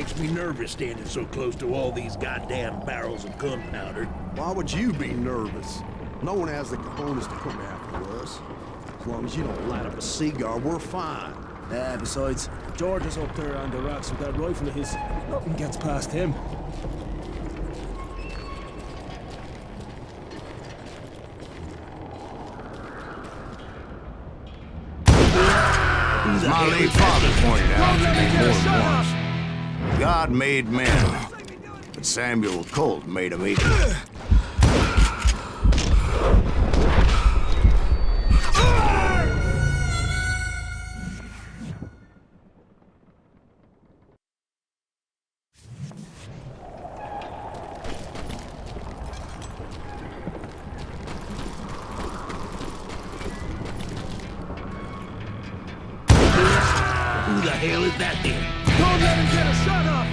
Makes me nervous standing so close to all these goddamn barrels of gunpowder. Why would you be nervous? No one has the cojones to come after us. As long as you don't light up a cigar, we're fine. Besides, George is up there on the rocks with that rifle of his. Nothing gets past him. As my late father pointed out to me more than once, God made men, but Samuel Colt made them equal. Who the hell is that then? Don't let him get a shot off!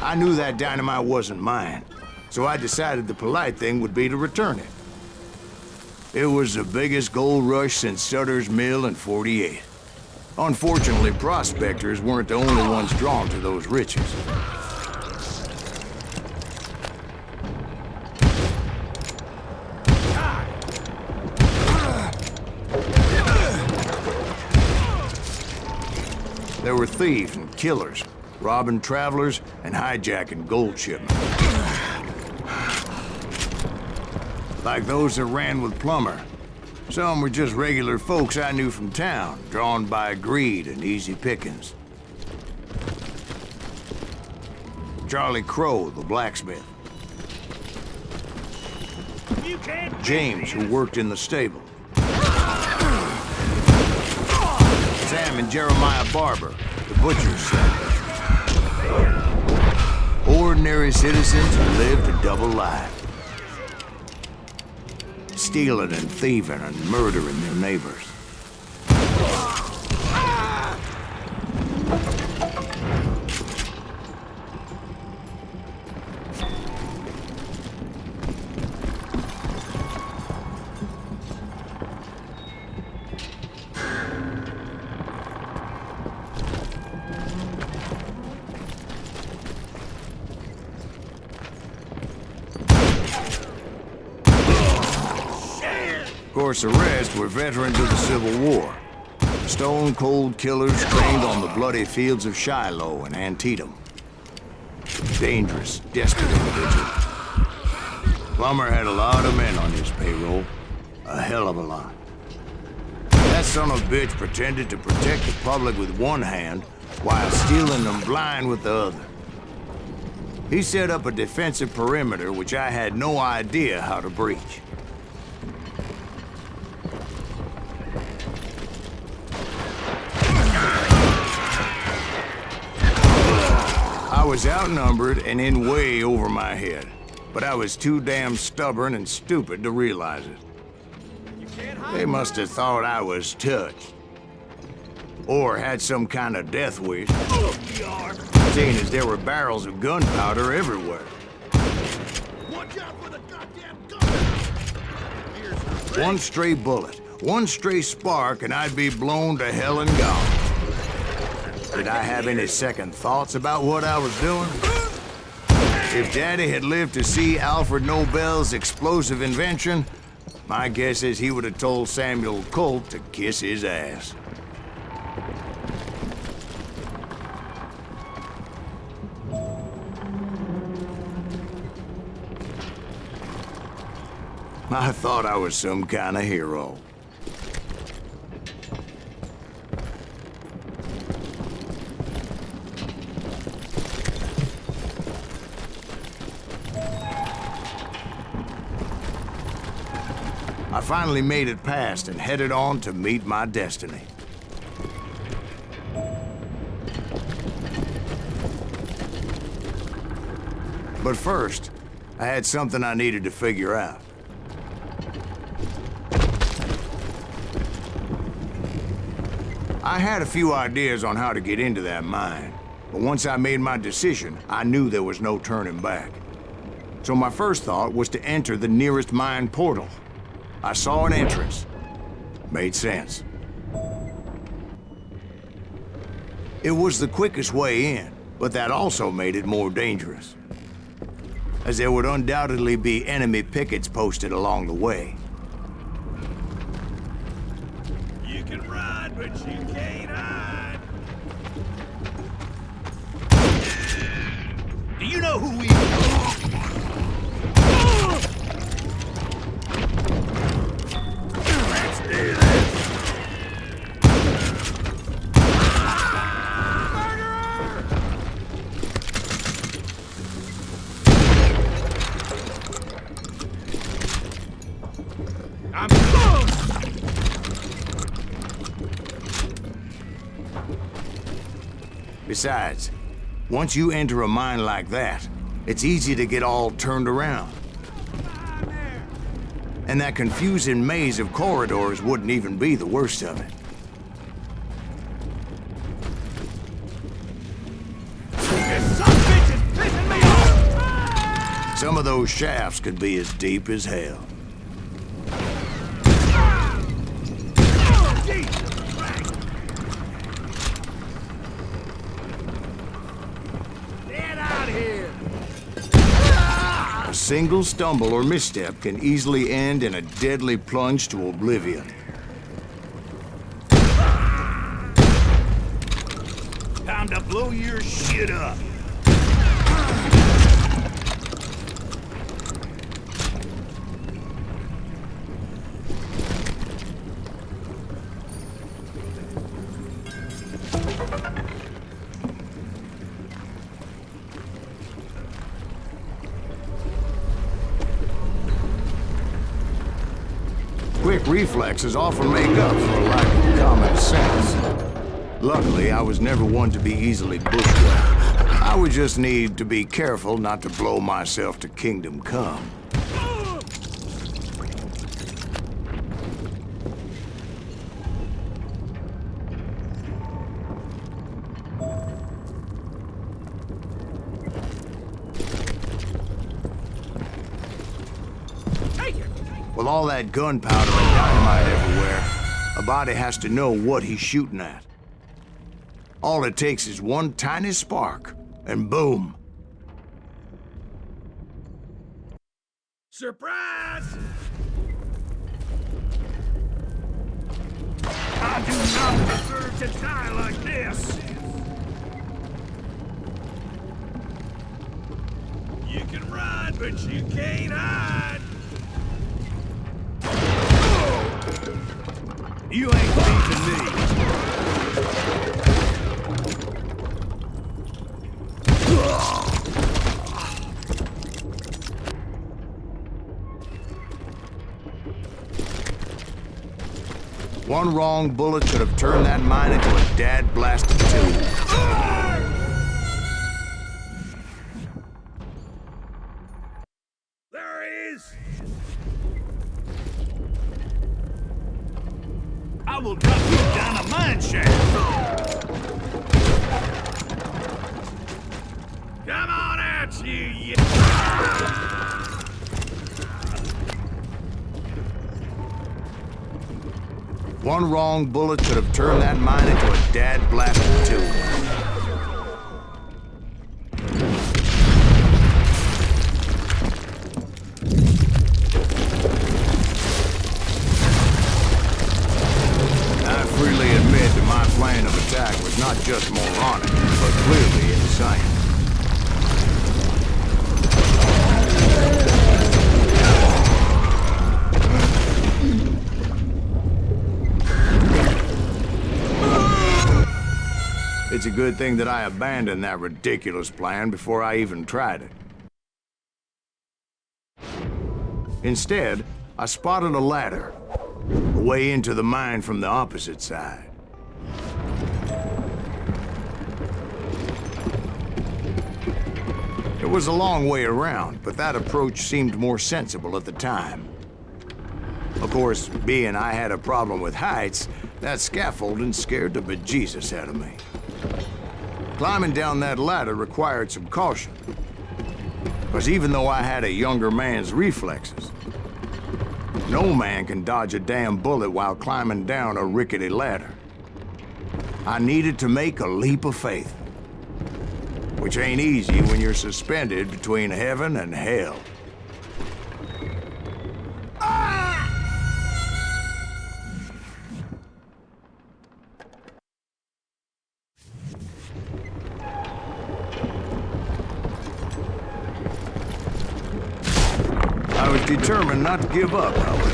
I knew that dynamite wasn't mine, so I decided the polite thing would be to return it. It was the biggest gold rush since Sutter's Mill in '48. Unfortunately, prospectors weren't the only ones drawn to those riches. There were thieves and killers, robbing travelers and hijacking gold shipments. Like those that ran with Plummer. Some were just regular folks I knew from town, drawn by greed and easy pickings. Charlie Crow, the blacksmith. James, who worked in the stable. Sam and Jeremiah Barber, the butcher's son. Ordinary citizens who lived a double life. Stealing and thieving and murdering their neighbors. Of course, the rest were veterans of the Civil War. Stone-cold killers trained on the bloody fields of Shiloh and Antietam. Dangerous, desperate individuals. Plummer had a lot of men on his payroll. A hell of a lot. That son of a bitch pretended to protect the public with one hand while stealing them blind with the other. He set up a defensive perimeter which I had no idea how to breach. I was outnumbered and in way over my head, but I was too damn stubborn and stupid to realize it. They must have thought I was touched. Or had some kind of death wish. Seeing as there were barrels of gunpowder everywhere. Watch out for the goddamn gun! One stray bullet, one stray spark, and I'd be blown to hell and gone. Did I have any second thoughts about what I was doing? If Daddy had lived to see Alfred Nobel's explosive invention, my guess is he would have told Samuel Colt to kiss his ass. I thought I was some kind of hero. I finally made it past and headed on to meet my destiny. But first, I had something I needed to figure out. I had a few ideas on how to get into that mine, but once I made my decision, I knew there was no turning back. So my first thought was to enter the nearest mine portal. I saw an entrance. Made sense. It was the quickest way in, but that also made it more dangerous, as there would undoubtedly be enemy pickets posted along the way. You can run, but you can't hide. Do you know who we are? Let's do this. Besides, once you enter a mine like that, it's easy to get all turned around. And that confusing maze of corridors wouldn't even be the worst of it. This son of a bitch is pissing me off! Some of those shafts could be as deep as hell. A single stumble or misstep can easily end in a deadly plunge to oblivion. Time to blow your shit up. Quick reflexes often make up for a lack of common sense. Luckily, I was never one to be easily bushwhacked. I would just need to be careful not to blow myself to kingdom come. With all that gunpowder and dynamite everywhere, a body has to know what he's shooting at. All it takes is one tiny spark, and boom. Surprise! I do not deserve to die like this! You can run, but you can't hide! You ain't beating me! One wrong bullet could have turned that mine into a dad-blasted tube. There he is! I will drop you down a mine shaft! Come on out, you! One wrong bullet could have turned that mine into a dad-blasted tomb. I freely admit that my plan of attack was not just moronic, but clearly insane. It's a good thing that I abandoned that ridiculous plan before I even tried it. Instead, I spotted a ladder, a way into the mine from the opposite side. It was a long way around, but that approach seemed more sensible at the time. Of course, being I had a problem with heights, that scaffolding scared the bejesus out of me. Climbing down that ladder required some caution, because even though I had a younger man's reflexes, no man can dodge a damn bullet while climbing down a rickety ladder. I needed to make a leap of faith, which ain't easy when you're suspended between heaven and hell. I was determined not to give up, however.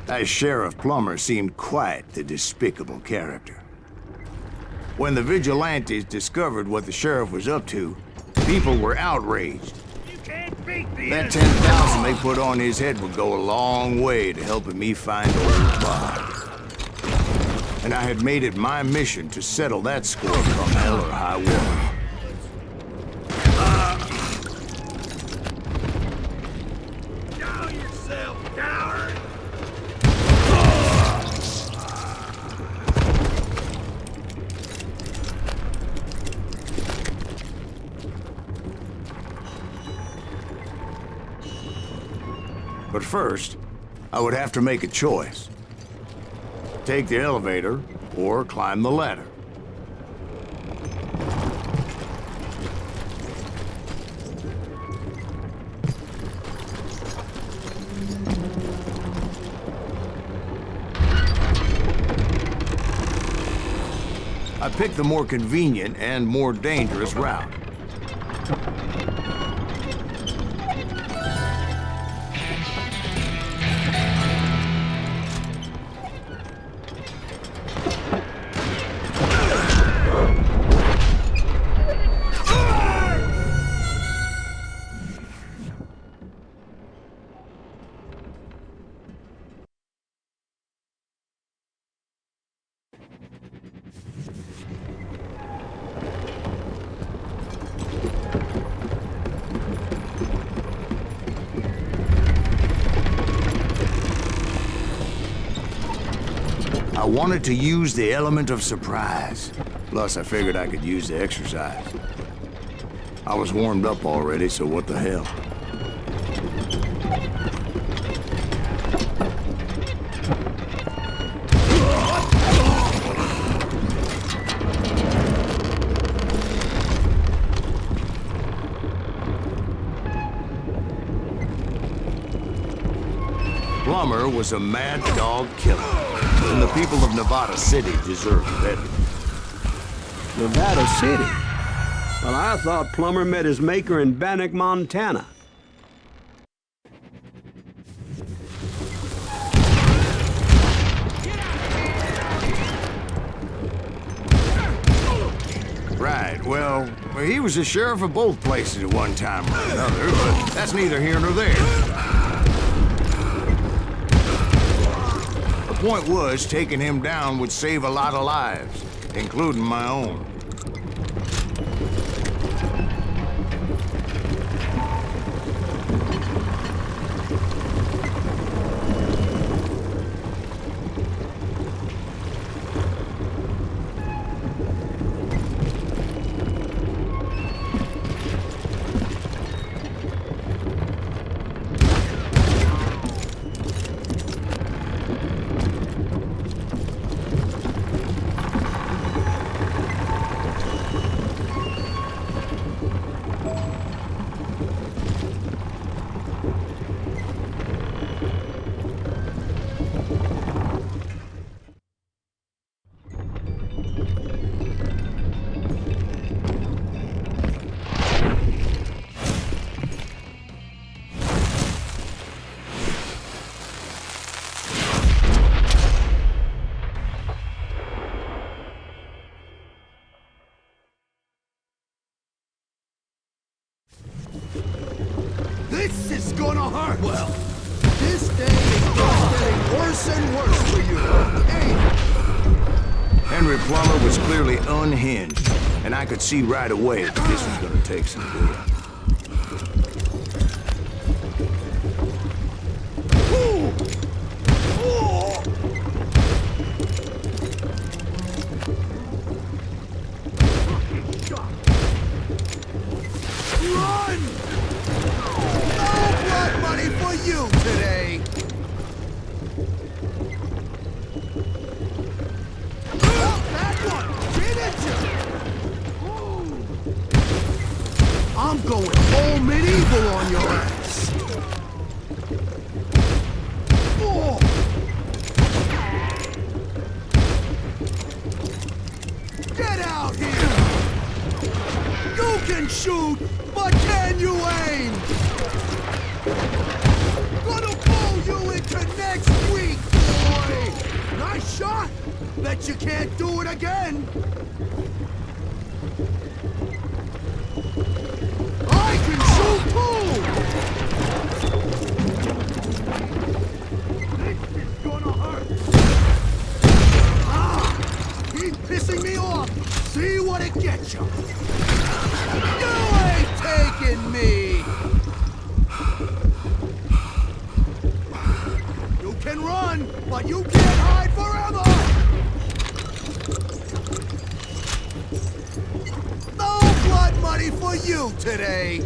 That Sheriff Plummer seemed quite the despicable character. When the vigilantes discovered what the sheriff was up to, people were outraged. You can't beat me. That 10,000 they put on his head would go a long way to helping me find old Bob. And I had made it my mission to settle that score from hell or high water. Down yourself, coward! But first, I would have to make a choice. Take the elevator or climb the ladder. I picked the more convenient and more dangerous route. I wanted to use the element of surprise. Plus, I figured I could use the exercise. I was warmed up already, so what the hell? Plummer was a mad dog killer, and the people of Nevada City deserved better. Nevada City? Well, I thought Plummer met his maker in Bannock, Montana. Right, well, he was the sheriff of both places at one time or another, but that's neither here nor there. The point was, taking him down would save a lot of lives, including my own. Angry plumber was clearly unhinged, and I could see right away that this was gonna take some doing. Run! No blood money for you today! Oh, that one! Didn't you? I'm going full medieval on your ass! Oh. Get out here! You can shoot, but can you aim? Gonna blow you into next week, boy! Nice shot! Bet you can't do it again! I can shoot too! This is gonna hurt! Ah! Keep pissing me off! See what it gets you! You ain't taking me! You can run, but you can't hide forever! No blood money for you today!